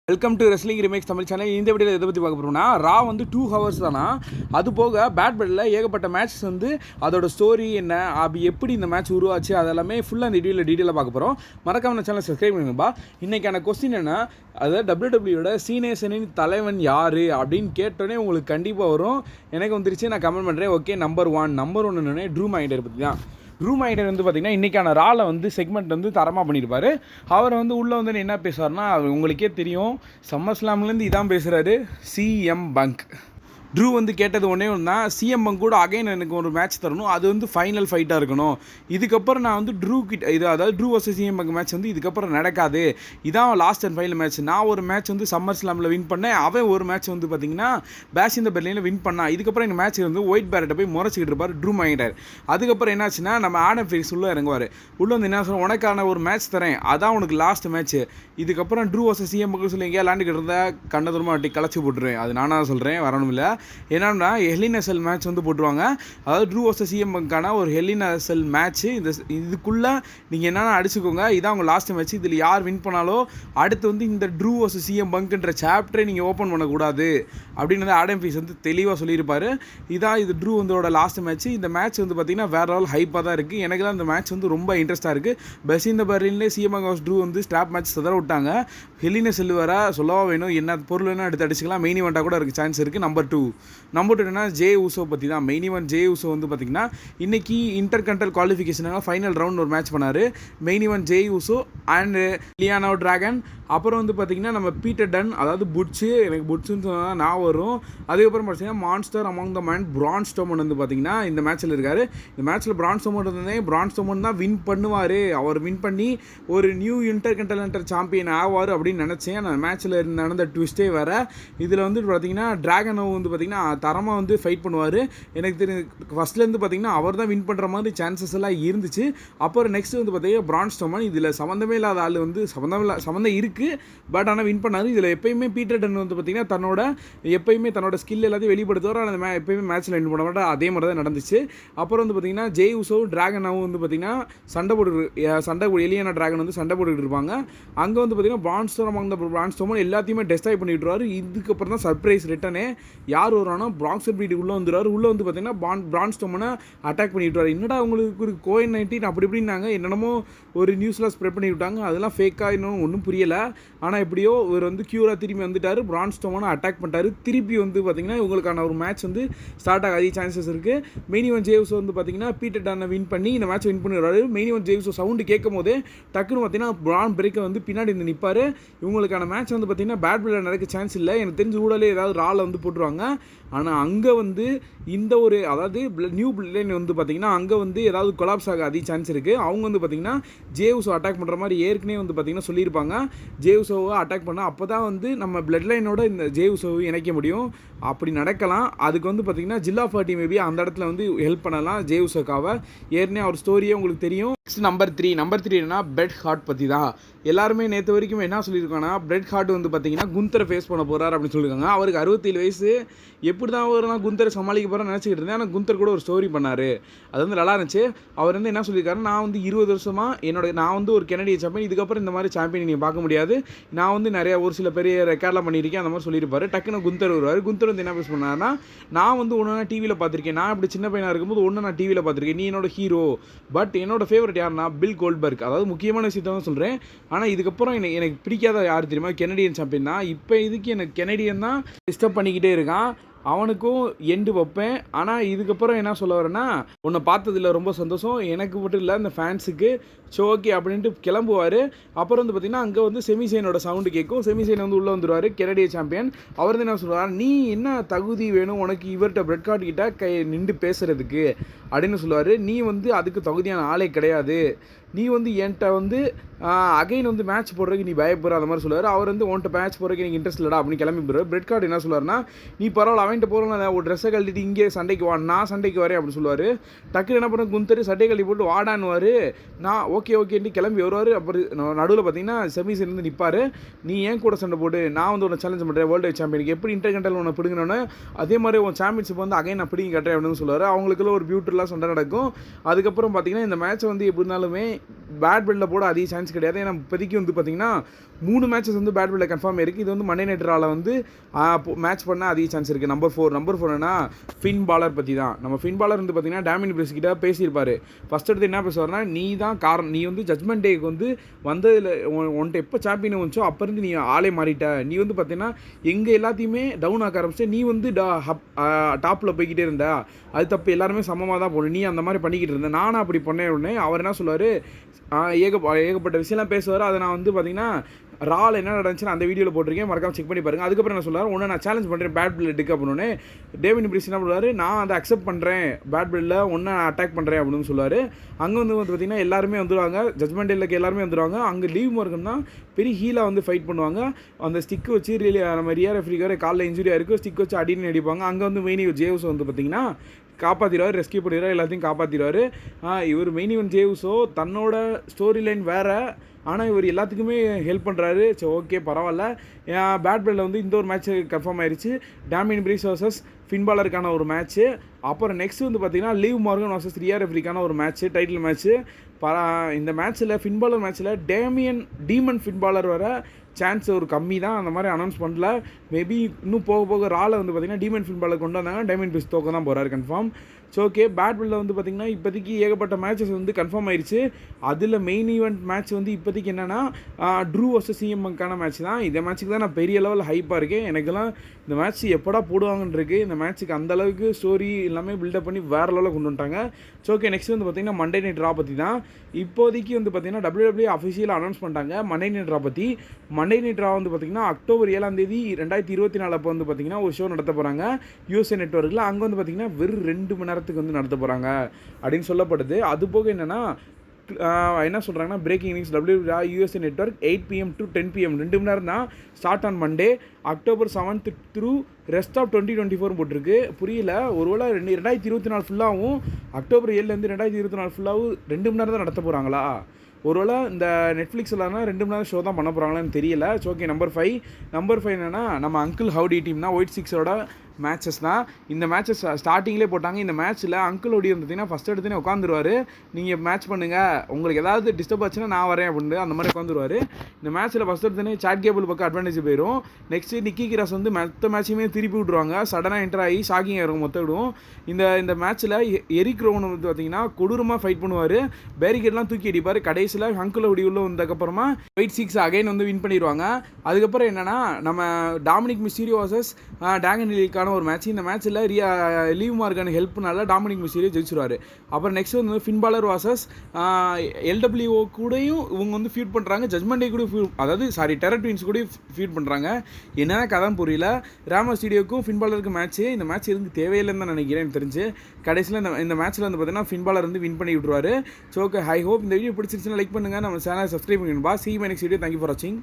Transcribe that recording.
Welcome to wrestling remakes Tamil channel. இந்த வீடியோவில் எதை பற்றி பார்க்க போகிறோம்னா, ரா வந்து 2 hours தானா. அது போக பேட் பெட்டில் ஏகப்பட்ட மேட்சஸ் வந்து அதோட ஸ்டோரி என்ன, அப்படி எப்படி இந்த மேட்ச் உருவாச்சு, அதெல்லாமே ஃபுல்லாக இந்த வீடியோவில் டீட்டெயிலாக பார்க்க போகிறோம். மறக்காம நம்ம சேனல் சப்ஸ்கிரைப் பண்ணுங்கப்பா. இன்றைக்கான கொஸ்டின் என்ன, அதாவது டபிள்யூடபிள்யூட சீனியர்ஸனின் தலைவன் யார் அப்படின்னு கேட்டோடனே உங்களுக்கு கண்டிப்பாக வரும். எனக்கு வந்துருச்சு, நான் கமெண்ட் பண்ணுறேன். Okay, number one true minder பற்றி தான். ட்ரூ மைண்டர் வந்து பார்த்திங்கன்னா இன்றைக்கான ராவில் வந்து செக்மெண்ட் வந்து தரமாக பண்ணியிருப்பார். அவர் வந்து உள்ளே வந்து என்ன பேசுவார்னா, அவர் உங்களுக்கே தெரியும், சம்மர் ஸ்லாம்லேருந்து இதான் பேசுகிறாரு, சிஎம் பங்க். ட்ரூ வந்து கேட்டது ஒன்றே ஒன்று தான், சிஎம் பங்க் கூட அகைன் எனக்கு ஒரு மேட்ச் தரணும், அது வந்து ஃபைனல் ஃபைட்டாக இருக்கணும். இதுக்கப்புறம் நான் வந்து ட்ரூ கிட்ட இது, அதாவது true versus CM bunk match வந்து இதுக்கப்புறம் நடக்காது, இதான் லாஸ்ட் அண்ட் ஃபைனல் மேட்ச். நான் ஒரு மேட்ச் வந்து சம்மர் ஸ்லாமில் வின் பண்ணேன், அவன் ஒரு மேட்ச் வந்து பார்த்திங்கன்னா பேஷ் இந்த பெர்லினில் வின் பண்ணான். இதுக்கப்புறம் எங்கள் மேட்ச் வந்து ஒயிட் பேரட்டை போய் முறைச்சிக்கிட்டு இருப்பார் ட்ரூ மைண்டர். அதுக்கப்புறம் என்னாச்சுன்னா, நம்ம ஆடம் ஃபீல்ஸ் உள்ளே இறங்குவார். உள்ளே வந்து என்ன சொல்கிறோம், உனக்கான ஒரு மேட்ச் தரேன், அதான் உனக்கு லாஸ்ட் மேட்ச். இதுக்கப்புறம் ட்ரூ வர்சஸ் சிஎம் பங்க் சொல்லி எங்கேயா விளாண்டுக்கிட்டு இருந்தால் கண்ணதூரமாக வட்டி களைச்சி போட்டுருவேன். அது நானாக சொல்கிறேன், வரணும் இல்லை. என்னன்னா ஹெலினசல் மேட்ச் வந்து போட்டுருவாங்க. அதாவது ட்ரூ வர்சஸ் சிஎம் பங்கான ஒரு ஹெலினசல் மேட்ச்சு. இதுக்குள்ளே நீங்கள் என்னென்னா அடிச்சுக்கோங்க, இதான் உங்கள் லாஸ்ட் மேட்ச். இதில் யார் வின் பண்ணாலும் அடுத்து வந்து இந்த ட்ரூ வர்சஸ் சிஎம் பங்க்ன்ற சாப்டரை நீங்கள் ஓப்பன் பண்ணக்கூடாது அப்படின்னு வந்து ஆடம் பீஸ் வந்து தெளிவாக சொல்லியிருப்பார். இது ட்ரூ வந்தோட லாஸ்ட் மேட்ச். இந்த மேட்ச் வந்து பார்த்திங்கன்னா வேறு லெவல் ஹைப்பாக தான் இருக்குது. எனக்குலாம் இந்த மேட்ச் வந்து ரொம்ப இன்ட்ரெஸ்ட்டாக இருக்குது. பெஸ் இந்த பெர்லின்லேயே சிஎம் பங்க் ஹவுஸ் ட்ரூ வந்து ஸ்ட்ராப் மேட்ச் தர விட்டாங்க. ஹெலினசல் வர சொல்லவா வேணும், என்ன பொருள் வேணும் எடுத்து அடிச்சுக்கலாம். மெயின் ஈவெண்ட்டாக கூட இருக்குது, சான்ஸ் இருக்குது. நம்பர் டூ என்னன்னா ஜே ஊசோ பற்றி தான். மெயின் ஈவெண்ட் ஜே ஊசோ வந்து பார்த்திங்கன்னா இன்றைக்கி இன்டர்கண்டல் குவாலிஃபிகேஷனாக ஃபைனல் ரவுண்ட் ஒரு மேட்ச் பண்ணார். Main event J Uso and லியானோ dragon. அப்புறம் வந்து பார்த்திங்கன்னா நம்ம பீட்டர் டன், அதாவது புட்ஸு, எனக்கு புட்ஸுன்னு சொன்னால் நான் வரும். அதுக்கப்புறம் பார்த்தீங்கன்னா monster among the men Braun Strowman வந்து பார்த்திங்கன்னா இந்த மேட்ச்சில் இருக்கார். இந்த மேட்ச்சில் பிரான் ஸ்டோமன் இருந்ததே, பிரான் ஸ்டோமன் தான் வின் பண்ணுவார். அவர் வின் பண்ணி ஒரு நியூ இன்டர்கண்டல் சாம்பியன் ஆவார் அப்படின்னு நினச்சேன். அந்த மேட்ச்சில் நடந்த ட்விஸ்ட்டே வேறு. இதில் வந்து பார்த்திங்கன்னா டிராகனோ வந்து பார்த்திங்கன்னா தரமாக வந்து ஃபைட் பண்ணுவார். எனக்கு தெரிஞ்சு ஃபஸ்ட்லேருந்து பார்த்திங்கன்னா அவர் தான் வின் பண்ணுற மாதிரி சான்சஸ் எல்லாம் இருந்துச்சு. அப்புறம் நெக்ஸ்ட் வந்து பார்த்திங்கன்னா பிரான் ஸ்டோமன், இதில் சம்மந்தமே இல்லாத ஆள் வந்து சம்மந்தம் இருக்குது, பட் ஆனால் வின் பண்ணார். இதில் எப்பயுமே பீட்டர் டன் வந்து பார்த்திங்கன்னா தன்னோட ஸ்கில் எல்லாத்தையும் வெளிப்படுத்துவார். அந்த எப்பயுமே மேட்ச்சில் வின் பண்ண மாட்டார். அதே மாதிரி தான் நடந்துச்சு. அப்புறம் வந்து பார்த்திங்கன்னா ஜே ஊசோவும் டிராகனாவும் வந்து பார்த்திங்கன்னா சண்டை எலியானா டிராகன் வந்து சண்டை போட்டுக்கிட்டு இருப்பாங்க. அங்கே வந்து பார்த்திங்கன்னா பிரான் ஸ்டோமன் எல்லாத்தையுமே டெஸ்ட்ராய் பண்ணிட்டு வருவார். இதுக்கப்புறம் தான் சர்ப்ரைஸ் ரிட்டனே யார் வருவானோ, பிரான்சர் பீட்டுக்கு உள்ளே வந்துடுவார். உள்ளே வந்து பார்த்திங்கன்னா பிரான் ஸ்டோமனை அட்டாக் பண்ணிட்டு வரார். என்னடா உங்களுக்கு ஒரு கோவிட்-19 அப்படி இப்படின்னாங்க, என்னென்னமோ ஒரு நியூஸ்லாம் ஸ்ப்ரெட் பண்ணி விட்டாங்க. அதெல்லாம் ஃபேக்காக இன்னும் ஒன்றும் புரியலை. ஆனால் எப்படியோ இவர் வந்து க்யூராக திரும்பி வந்துட்டார், பிரான் ஸ்டோமனை அட்டாக் பண்ணிட்டார். திருப்பி வந்து பார்த்திங்கன்னா இவங்களுக்கான ஒரு மேட்ச் வந்து ஸ்டார்ட் ஆக அதிக சான்சஸ் இருக்குது. மெயின் ஈவெண்ட் ஜே ஊசோ வந்து பார்த்திங்கன்னா பீட்டர் டன்னை வின் பண்ணி இந்த மேட்ச் வின் பண்ணிடுறாரு. Main event J Uso sound கேட்கும் போதே டக்குன்னு பார்த்திங்கன்னா பிரான் பிரேக்கை வந்து பின்னாடி வந்து நிற்பார். இவங்களுக்கான மேட்ச் வந்து பார்த்திங்கன்னா பேட் பிளேட் நடக்க சான்ஸ் இல்லை. எனக்கு தெரிஞ்ச ஊடாலே ஏதாவது ராவில் வந்து போட்டுருவாங்க. ஆனால் அங்கே வந்து இந்த ஒரு, அதாவது நியூ பிளேன் வந்து பார்த்திங்கன்னா அங்கே வந்து ஏதாவது கொலாப்ஸ் ஆக அதிக சான்ஸ் இருக்குது. அவங்க வந்து பார்த்திங்கன்னா ஜே ஊசோ அட்டாக் பண்ணுற மாதிரி ஏற்கனவே வந்து பார்த்திங்கன்னா சொல்லியிருப்பாங்க. ஜே ஊசோவை அட்டாக் பண்ணால் அப்போ தான் வந்து நம்ம பிளட் லைனோட இந்த ஜே ஊசோவை இணைக்க முடியும். அப்படி நடக்கலாம். அதுக்கு வந்து பார்த்திங்கன்னா ஜில்லா பார்ட்டி மேபி அந்த இடத்துல வந்து ஹெல்ப் பண்ணலாம் ஜே ஊசோக்காவை. ஏற்கனவே அவர் ஸ்டோரியே உங்களுக்கு தெரியும். நெக்ஸ்ட் நம்பர் த்ரீ என்னன்னா பிரெட் ஹார்ட் பற்றி தான். எல்லாருமே நேற்று வரைக்கும் என்ன சொல்லியிருக்காங்கன்னா, பிரெட் ஹார்ட் வந்து பார்த்திங்கன்னா குந்தரை ஃபேஸ் பண்ண போகிறார் அப்படின்னு சொல்லியிருக்காங்க. அவருக்கு 67 வயசு, எப்படி தான் அவர்லாம் குந்தரை சமாளிக்க போகிறான்னு நினச்சிக்கிட்டு இருந்தேன். ஆனால் குந்தர் கூட ஒரு ஸ்டோரி பண்ணார், அது வந்து நல்லா இருந்துச்சு. அவர் வந்து என்ன சொல்லியிருக்காரு, நான் வந்து 20 வருஷமாக நான் வந்து ஒரு கெனடியன் சாம்பியன், இதுக்கப்புறம் இந்த மாதிரி சாம்பியன் நீங்கள் பார்க்க முடியாது, நான் வந்து நிறையா ஒரு சில பெரிய ரெக்கார்ட்லாம் பண்ணியிருக்கேன், அந்த மாதிரி சொல்லியிருப்பார். டக்குன்னு குந்தர் வருவார். குந்தர் வந்து என்ன பேச பண்ணார்னா, நான் வந்து ஒன்று டிவியில் பார்த்துருக்கேன், நான் இப்படி சின்ன பையனாக இருக்கும்போது ஒன்று நான் டிவியில் பார்த்துருக்கேன், நீ என்னோட ஹீரோ, பட் என்னோட ஃபேவரட் யாருன்னா பில் கோல்ட்பர்க். அதாவது முக்கியமான விஷயத்த தான் சொல்கிறேன். ஆனால் இதுக்கப்புறம் எனக்கு பிடிக்காத யார் தெரியுமா, கெனடியன் சாம்பியன் தான். இப்போ இதுக்கு எனக்கு கெனடியன் தான் டிஸ்டர்ப் பண்ணிக்கிட்டே இருக்கான், அவனுக்கும் எண்டு வைப்பேன். ஆனால் இதுக்கப்புறம் என்ன சொல்ல வரேன்னா, உன்னை பார்த்ததில்ல ரொம்ப சந்தோஷம், எனக்கு மட்டும் இல்லை இந்த ஃபேன்ஸுக்கு, ஓகே அப்படின்ட்டு கிளம்புவார். அப்புறம் வந்து பார்த்திங்கன்னா அங்கே வந்து செமிசைனோட சவுண்டு கேட்கும். செமிசைன் வந்து உள்ளே வந்துடுவார், கெனடிய சாம்பியன். அவர் வந்து என்ன சொல்லுவார், நீ என்ன தகுதி வேணும் உனக்கு இவர்கிட்ட பிரெட் கார்டு கிட்ட நின்று பேசுகிறதுக்கு அப்படின்னு சொல்லுவார். நீ வந்து அதுக்கு தகுதியான ஆளே கிடையாது, நீ வந்து என்கிட்ட வந்து அகைன் வந்து மேட்ச் போடுறதுக்கு நீ பயப்படுற அந்த மாதிரி சொல்லுவார். அவர் வந்து உன்கிட்ட மேட்ச் போடுறதுக்கு எனக்கு இன்ட்ரெஸ்ட் இல்லைடா அப்படின்னு கிளம்பி போடுறாரு. பிரெட் கார்டு என்ன சொல்லுவார்னா, நீ பரவாயில்ல அவன்கிட்ட போகிறோம், ஒரு ட்ரெஸ்ஸை கழட்டிட்டு இங்கே சண்டைக்கு வா, நான் சண்டைக்கு வரேன் அப்படின்னு சொல்லுவார். டக்குன்னு என்ன பண்ண குந்தர் சட்டை கழட்டி போட்டு வாடான்னுவார். நான் ஓகேன்ட்டு கிளம்பி வருவார். அப்புறம் நடுவில் பார்த்தீங்கன்னா செமிசைன் வந்து நிற்பார். நீ ஏன் கூட சண்டை போட்டு, நான் வந்து உன்னை சேலஞ்ச் பண்ணுறேன் வேர்ல்டு சாம்பியனுக்கு, எப்படி இன்டர்கண்டல் உன்னை பிடிங்கணுன்னு அதே மாதிரி உன் சாம்பியன்ஷிப் வந்து அகைன் நான் பிடிங்க கட்டுறேன் அப்படின்னு சொல்லுவார். அவங்களுக்குள்ள ஒரு பியூட்டிஃபுல்லாக சண்டை நடக்கும். அதுக்கப்புறம் பார்த்தீங்கன்னா இந்த மேட்ச்சை வந்து எப்படி இருந்தாலுமே பேட் பெல்ட்டில் போட அதிக சான்ஸ் சான்ஸ் கிடையாது. ஏன்னா இப்போதைக்கு வந்து பார்த்தீங்கன்னா 3 மேட்சஸ் வந்து பேட் பில்ல கன்ஃபார்ம் இருக்குது. இது வந்து மண்டே நைட் ரால வந்து மேட்ச் பண்ண அதிக சான்ஸ் இருக்குது. நம்பர் 4 என்ன ஃபின் பாலர் பற்றி தான். நம்ம ஃபின் பாலர் வந்து பார்த்தீங்கன்னா டேமியன் பிரைஸ் கிட்ட பேசியிருப்பாரு. ஃபஸ்ட் எடுத்து என்ன பேசுவார்னா, நீ தான் காரணம், நீ வந்து ஜட்மெண்ட் டேக்கு வந்து வந்ததில் உன்ட்ட எப்போ சாம்பியன் வந்துச்சோ அப்போ இருந்து நீ ஆளே மாறிட்ட. நீ வந்து பார்த்தீங்கன்னா எங்கே எல்லாத்தையுமே டவுன் ஆக்க ஆரம்பிச்சு, நீ வந்து டாப்பில் போய்கிட்டே இருந்த, அது தப்பு, எல்லாருமே சமமாக தான் போகணும், நீ அந்த மாதிரி பண்ணிக்கிட்டு இருந்த, நானும் அப்படி பண்ணேன். உடனே அவர் என்ன சொல்லுவார், ஏகப்பட்ட விஷயம்லாம் பேசுவார். அதை நான் வந்து பார்த்தீங்கன்னா ரால் என்ன நடந்துச்சுன்னு அந்த வீடியோவில் போட்டிருக்கேன், மறக்காம செக் பண்ணி பாருங்கள். அதுக்கப்புறம் என்ன சொல்லுவார், ஒன்று நான் சேலஞ்ச் பண்ணுறேன் பேட் பில்லுக்கு அப்படின்னு. டேவிட் பிரிஸ் என்ன பண்ணுவார், நான் அதை அக்செப்ட் பண்ணுறேன், பேட் பில்லில் ஒன்று நான் அட்டாக் பண்ணுறேன் அப்படின்னு சொல்லுவார். அங்கே வந்து பார்த்தீங்கன்னா எல்லாருமே வந்துடுவாங்க, ஜட்மெண்ட் டேலுக்கு எல்லாருமே வந்துடுவாங்க. அங்கே லீவ் மார்க்கன் தான் பெரிய ஹீலாக வந்து ஃபைட் பண்ணுவாங்க. அந்த ஸ்டிக் வச்சு நம்ம ரியா ரெஃப்ரிக்கார காலில் இன்ஜுரியாக இருக்குது, ஸ்டிக் வச்சு அடின்னு அடிப்பாங்க. அங்கே வந்து மெயின் ஜேவ்ஸ் வந்து பார்த்தீங்கன்னா காப்பாற்றிடுவார், ரெஸ்கியூ பண்ணிடுவார், எல்லாத்தையும் காப்பாற்றிடுவார். இவர் மெயின் ஈவன் ஜேவ்ஸோ தன்னோட ஸ்டோரி லைன் வேறு, ஆனால் இவர் எல்லாத்துக்குமே ஹெல்ப் பண்ணுறாரு. சரி, ஓகே, பரவாயில்ல. பேட் பில்லில் வந்து இந்த ஒரு மேட்ச் கன்ஃபார்ம் ஆயிடுச்சு, டேமியன் பிரைஸ் வர்சஸ் ஃபின் பாலருக்கான ஒரு மேட்ச்சு. அப்புறம் நெக்ஸ்ட் வந்து பார்த்தீங்கன்னா லீவ் மார்கன் வர்சஸ் ரியா ரெஃப்ரிக்கான ஒரு மேட்ச்சு, டைட்டில் மேட்ச்சு. இந்த மேட்ச்சில் ஃபின் பாலர் மேட்ச்சில் டீமன் ஃபின் பாலர் வர சான்ஸ் ஒரு கம்மி தான், அந்த மாதிரி அனௌன்ஸ் பண்ணல. மேபி இன்னும் போக போக ரால வந்து பார்த்தீங்கன்னா டீமன் ஃபின் பாலர் கொண்டு வந்தாங்க, டேமியன் பிரைஸ் தோக்க தான் போகிறாரு கன்ஃபார்ம். ஸோ ஓகே, பேட் பில்லில் வந்து பார்த்திங்கன்னா இப்போதைக்கு ஏகப்பட்ட மேட்சஸ் வந்து கன்ஃபார்ம் ஆயிடுச்சு. அதில் மெயின் ஈவெண்ட் மேட்ச் வந்து இப்போதைக்கு என்னென்னா ட்ரூ வர்சஸ் சிஎம்க்கான மேட்ச் தான். இந்த மேட்ச்சுக்கு தான் நான் பெரிய லெவல் ஹைப்பாக இருக்கேன். எனக்கெல்லாம் இந்த மேட்ச் எப்படா போடுவாங்கன்னு இருக்குது. இந்த மேட்ச்சுக்கு அந்தளவுக்கு ஸ்டோரி எல்லாமே பில்டப் பண்ணி வேறு லெவலில் கொண்டு வந்துட்டாங்க. ஸோ ஓகே, நெக்ஸ்ட் வந்து பார்த்திங்கன்னா மண்டே நைட் ரா பற்றி தான். இப்போதைக்கு வந்து பார்த்திங்கன்னா WWE அஃபிஷியலாக அனௌன்ஸ் பண்ணிட்டாங்க மண்டே நைட் ரா பற்றி. மண்டே நைட் ரா வந்து பார்த்திங்கன்னா அக்டோபர் 7 2024 அப்போ வந்து பார்த்திங்கன்னா ஒரு ஷோ நடத்த போகிறாங்க USA நெட்வொர்க்கில். அங்கே வந்து பார்த்திங்கன்னா வெறும் 2 மணி நேரத்துக்கு வந்து நடத்த போகிறாங்க அப்படின்னு சொல்லப்படுது. அது போக என்னென்னா என்ன சொல்கிறாங்கன்னா, breaking news WWE USA network 8 PM to 10 PM 2 மணி நேரம் தான். Start on Monday October 7 through rest of 2024 போட்டிருக்கு. புரியல, ஒருவேளை 2024 ஃபுல்லாகவும் அக்டோபர் 7 2024 ஃபுல்லாகவும் 2 மணி நேரம் தான் நடத்த போகிறாங்களா? ஒருவேளை இந்த நெட்ஃப்ளிக்ஸில் 2 மணி நேரம் ஷோ தான் பண்ண போகிறாங்களான்னு தெரியல. ஓகே, நம்பர் 5 என்னென்னா நம்ம அங்கிள் ஹவுடி டீம் தான், ஒயிட் சிக்ஸோட மேட்சஸ் தான். இந்த மேட்சஸ் ஸ்டார்டிங்லேயே போட்டாங்க. இந்த மேட்ச்சில் அங்கிள் ஹவுடி பார்த்தீங்கன்னா ஃபஸ்ட் எடுத்துனே உட்காந்துருவார், நீங்கள் மேட்ச் பண்ணுங்கள், உங்களுக்கு ஏதாவது டிஸ்டர்ப் ஆச்சுன்னா நான் வரேன் அப்படின்னு அந்த மாதிரி உட்காந்துருவார். இந்த மேட்ச்சில் ஃபஸ்ட் எடுத்துனே சாட் கேபிள் பக்கம் அட்வான்டேஜ் போயிடும். நெக்ஸ்ட்டு நிக்கி கிராஸ் வந்து மற்ற மேட்சையுமே திருப்பி விட்ருவாங்க, சடனாக என்டர் ஆகி ஷாக்கிங் ஆகிருக்கும் மொத்த விடுவோம். இந்த மேட்ச்சில் எரிக் ரோவன் வந்து பார்த்தீங்கன்னா கொடூரமாக ஃபைட் பண்ணுவார், பேரிகேட்லாம் தூக்கி அடிப்பார். கடைசியில் அங்கிள் ஹவுடி உள்ள வந்ததுக்கப்புறமா ஒயிட் சிக்ஸ் அகைன் வந்து வின் பண்ணிடுவாங்க. அதுக்கப்புறம் என்னென்னா நம்ம டாமினிக் மிஸ்டீரியோ வர்சஸ் டேகன் லீக்கான ஒரு மேட்ச். இந்த மேட்ச்சில் லீவ் மார்கன் ஹெல்ப்னால டாமினிக் மிஸ்டீரியோ ஜெயிச்சிருவார். அப்புறம் நெக்ஸ்ட் வந்து ஃபின் பாலர் வர்சஸ் LWO கூடயும் இவங்க வந்து ஃபீட் பண்ணுறாங்க, ஜட்மெண்ட் டே கூட டெரர் ட்வின்ஸ் கூட ஃபீட் பண்ணுறாங்க. என்னென்ன கதைன்னு புரியல. ராமோ ஸ்டீடியோக்கும் ஃபின் பாலருக்கு மேட்ச்சு. இந்த மேட்ச் இருந்து தேவையில்லைன்னு தான் நினைக்கிறேன் எனக்கு தெரிஞ்சு. கடைசியில் இந்த மேட்ச்சில் வந்து பார்த்தீங்கன்னா ஃபின் பாலர் வந்து வின் பண்ணி விட்டுருவார். ஸோ ஓகே, ஐ ஹோப் இந்த வீடியோ பிடிச்சிருச்சுன்னா லைக் பண்ணுங்கள், நம்ம சேனலை subscribe பண்ணிடும்பா. See you in my next video. Thank you for watching.